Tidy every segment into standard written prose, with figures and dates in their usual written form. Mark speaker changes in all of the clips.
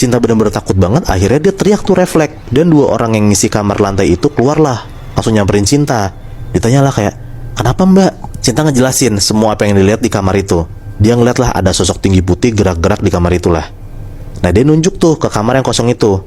Speaker 1: Cinta bener-bener takut banget. Akhirnya dia teriak tuh refleks. Dan 2 orang yang ngisi kamar lantai itu keluarlah, langsung nyamperin Cinta. Ditanyalah kayak, kenapa mbak? Cinta ngejelasin semua apa yang dilihat di kamar itu. Dia ngeliat lah ada sosok tinggi putih gerak-gerak di kamar itulah. Nah dia nunjuk tuh ke kamar yang kosong itu.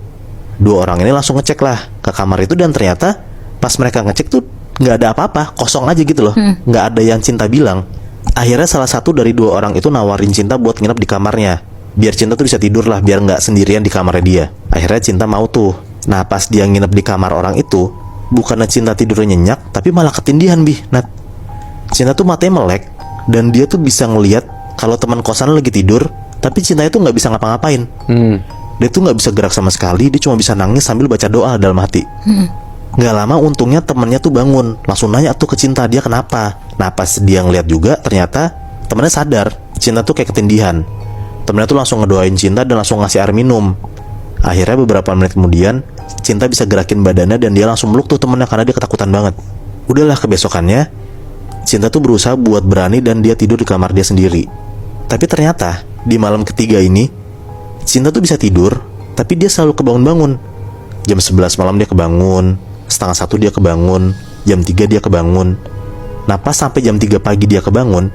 Speaker 1: 2 orang ini langsung ngecek lah ke kamar itu. Dan ternyata pas mereka ngecek tuh gak ada apa-apa, kosong aja gitu loh. Gak ada yang Cinta bilang. Akhirnya salah satu dari 2 orang itu nawarin Cinta buat nginep di kamarnya, biar Cinta tuh bisa tidur lah, biar gak sendirian di kamarnya dia. Akhirnya Cinta mau tuh. Nah pas dia nginep di kamar orang itu, bukannya Cinta tidurnya nyenyak, tapi malah ketindihan Nat. Cinta tuh matanya melek, dan dia tuh bisa ngelihat kalau teman kosan lagi tidur, tapi Cinta itu gak bisa ngapa-ngapain. Dia tuh gak bisa gerak sama sekali. Dia cuma bisa nangis sambil baca doa dalam hati. Gak lama untungnya temennya tuh bangun, langsung nanya tuh ke Cinta dia kenapa. Nah pas dia ngeliat juga, ternyata temennya sadar Cinta tuh kayak ketindihan. Temennya tuh langsung ngedoain Cinta dan langsung ngasih air minum. Akhirnya beberapa menit kemudian Cinta bisa gerakin badannya dan dia langsung meluk tuh temennya karena dia ketakutan banget. Udahlah kebesokannya Cinta tuh berusaha buat berani dan dia tidur di kamar dia sendiri. Tapi ternyata di malam ketiga ini Cinta tuh bisa tidur, tapi dia selalu kebangun-bangun. Jam 11 malam dia kebangun, setengah 1 dia kebangun, jam 3 dia kebangun. Nah pas sampai jam 3 pagi dia kebangun,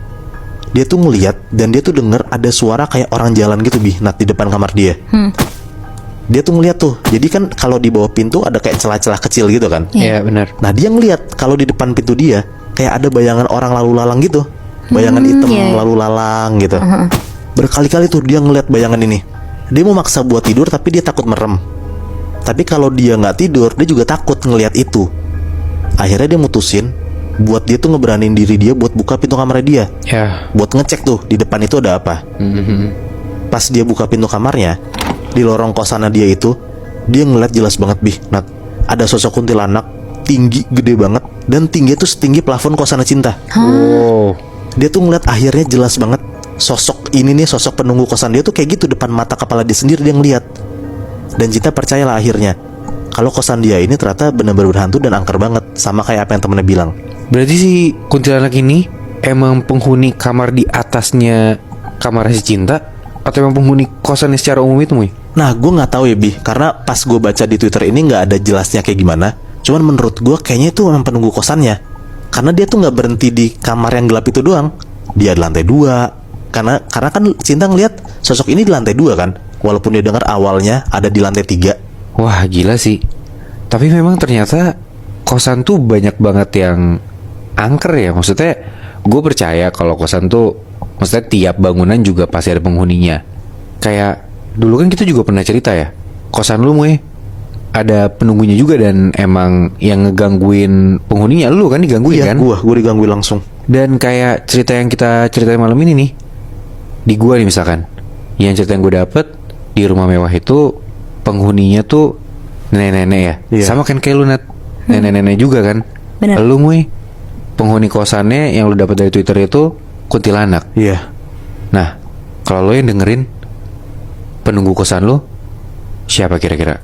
Speaker 1: dia tuh ngeliat dan dia tuh denger ada suara kayak orang jalan gitu Nat, di depan kamar dia. Dia tuh ngeliat tuh, jadi kan kalau di bawah pintu ada kayak celah-celah kecil gitu kan.
Speaker 2: Iya benar.
Speaker 1: Nah dia ngeliat kalau di depan pintu dia kayak ada bayangan orang lalu lalang gitu, bayangan hitam lalu lalang gitu. Berkali-kali tuh dia ngeliat bayangan ini. Dia mau maksa buat tidur tapi dia takut merem. Tapi kalau dia nggak tidur, dia juga takut ngeliat itu. Akhirnya dia mutusin buat dia tuh ngeberanin diri dia buat buka pintu kamar dia. Buat ngecek tuh di depan itu ada apa. Pas dia buka pintu kamarnya, di lorong kosannya dia itu, dia ngeliat jelas banget Nat, ada sosok kuntilanak tinggi gede banget. Dan tinggi tuh setinggi plafon kosannya Cinta. Dia tuh ngeliat akhirnya jelas banget sosok ini nih, sosok penunggu kosan dia tuh kayak gitu depan mata kepala dia sendiri. Dia ngeliat. Dan Cinta percayalah akhirnya kalau kosan dia ini ternyata benar-benar berhantu dan angker banget, sama kayak apa yang temennya bilang.
Speaker 2: Berarti si kuntilanak ini emang penghuni kamar di atasnya kamar si Cinta, atau emang penghuni kosannya secara umum itu, Muy?
Speaker 1: Nah gue gak tahu ya karena pas gue baca di Twitter ini gak ada jelasnya kayak gimana. Cuman menurut gue kayaknya itu memang penunggu kosannya, karena dia tuh gak berhenti di kamar yang gelap itu doang. Dia di lantai 2. Karena kan Cinta ngeliat sosok ini di lantai 2 kan, walaupun dia dengar awalnya ada di lantai 3.
Speaker 2: Wah gila sih. Tapi memang ternyata kosan tuh banyak banget yang angker ya. Maksudnya gue percaya kalau kosan tuh, maksudnya tiap bangunan juga pasti ada penghuninya. Kayak dulu kan kita juga pernah cerita ya, kosan lu Muy ada penunggunya juga, dan emang yang ngegangguin penghuninya lu kan, digangguin kan?
Speaker 1: Iya, gue digangguin langsung.
Speaker 2: Dan kayak cerita yang kita ceritain malam ini nih, di gua nih misalkan, yang cerita yang gue dapet di rumah mewah itu penghuninya tuh nenek-nenek ya. Sama kan kayak lu Nat, nenek-nenek juga kan.
Speaker 3: Bener.
Speaker 2: Lu Muy, penghuni kosannya yang lu dapet dari Twitter itu kuntilanak.
Speaker 1: Iya.
Speaker 2: Nah kalau lu yang dengerin, penunggu kosan lu siapa kira-kira?